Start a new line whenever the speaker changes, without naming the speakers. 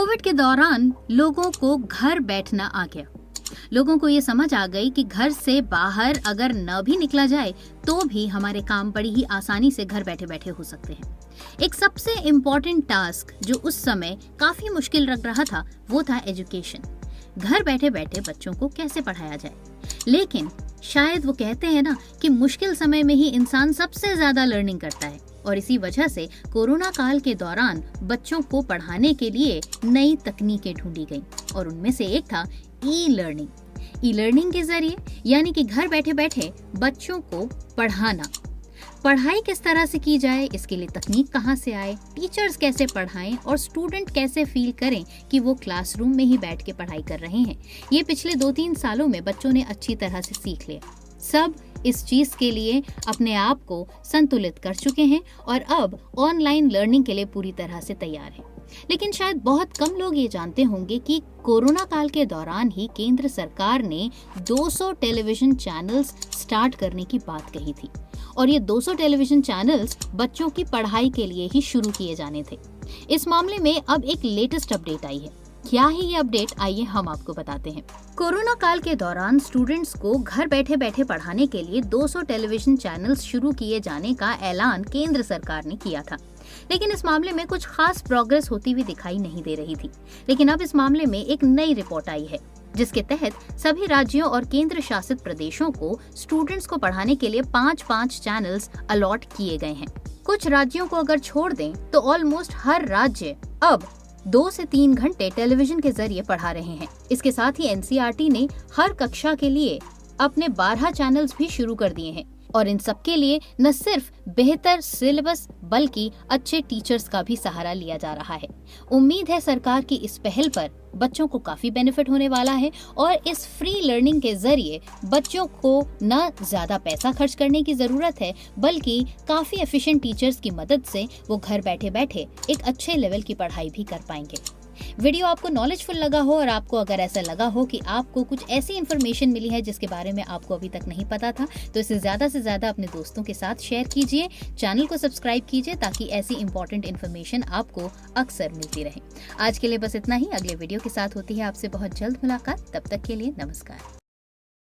Covid के दौरान लोगों को घर बैठना आ गया। लोगों को ये समझ आ गई कि घर से बाहर अगर न भी निकला जाए तो भी हमारे काम बड़ी ही आसानी से घर बैठे बैठे हो सकते हैं। एक सबसे इम्पोर्टेंट टास्क जो उस समय काफी मुश्किल लग रहा था वो था एजुकेशन। घर बैठे बैठे बच्चों को कैसे पढ़ाया जाए। लेकिन शायद वो कहते हैं ना कि मुश्किल समय में ही इंसान सबसे ज्यादा लर्निंग करता है, और इसी वजह से कोरोना काल के दौरान बच्चों को पढ़ाने के लिए नई तकनीकें ढूंढी गईं, और उनमें से एक था ई लर्निंग के जरिए यानी कि घर बैठे बैठे बच्चों को पढ़ाना। पढ़ाई किस तरह से की जाए, इसके लिए तकनीक कहाँ से आए, टीचर्स कैसे पढ़ाएं और स्टूडेंट कैसे फील करें कि वो क्लासरूम में ही बैठ के पढ़ाई कर रहे हैं, ये पिछले 2-3 सालों में बच्चों ने अच्छी तरह से सीख लिया। सब इस चीज के लिए अपने आप को संतुलित कर चुके हैं और अब ऑनलाइन लर्निंग के लिए पूरी तरह से तैयार हैं। लेकिन शायद बहुत कम लोग ये जानते होंगे कि कोरोना काल के दौरान ही केंद्र सरकार ने 200 टेलीविजन चैनल्स स्टार्ट करने की बात कही थी, और ये 200 टेलीविजन चैनल्स बच्चों की पढ़ाई के लिए ही शुरू किए जाने थे। इस मामले में अब एक लेटेस्ट अपडेट आई है। क्या है ये अपडेट, आइए हम आपको बताते हैं। कोरोना काल के दौरान स्टूडेंट्स को घर बैठे बैठे पढ़ाने के लिए 200 टेलीविजन चैनल्स शुरू किए जाने का ऐलान केंद्र सरकार ने किया था। लेकिन इस मामले में कुछ खास प्रोग्रेस होती हुई दिखाई नहीं दे रही थी। लेकिन अब इस मामले में एक नई रिपोर्ट आई है जिसके तहत सभी राज्यों और केंद्र शासित प्रदेशों को स्टूडेंट्स को पढ़ाने के लिए 5-5 चैनल्स अलॉट किए गए हैं। कुछ राज्यों को अगर छोड़ दें तो ऑलमोस्ट हर राज्य अब 2 से 3 घंटे टेलीविजन के जरिए पढ़ा रहे हैं। इसके साथ ही एनसीईआरटी ने हर कक्षा के लिए अपने 12 चैनल्स भी शुरू कर दिए हैं, और इन सब के लिए न सिर्फ बेहतर सिलेबस बल्कि अच्छे टीचर्स का भी सहारा लिया जा रहा है। उम्मीद है सरकार की इस पहल पर बच्चों को काफी बेनिफिट होने वाला है, और इस फ्री लर्निंग के जरिए बच्चों को न ज्यादा पैसा खर्च करने की जरूरत है बल्कि काफी एफिशिएंट टीचर्स की मदद से वो घर बैठे बैठे एक अच्छे लेवल की पढ़ाई भी कर पाएंगे। वीडियो आपको नॉलेजफुल लगा हो, और आपको अगर ऐसा लगा हो कि आपको कुछ ऐसी इन्फॉर्मेशन मिली है जिसके बारे में आपको अभी तक नहीं पता था, तो इसे ज्यादा से ज्यादा अपने दोस्तों के साथ शेयर कीजिए। चैनल को सब्सक्राइब कीजिए ताकि ऐसी इंपॉर्टेंट इन्फॉर्मेशन आपको अक्सर मिलती रहे। आज के लिए बस इतना ही। अगले वीडियो के साथ होती है आपसे बहुत जल्द मुलाकात। तब तक के लिए नमस्कार।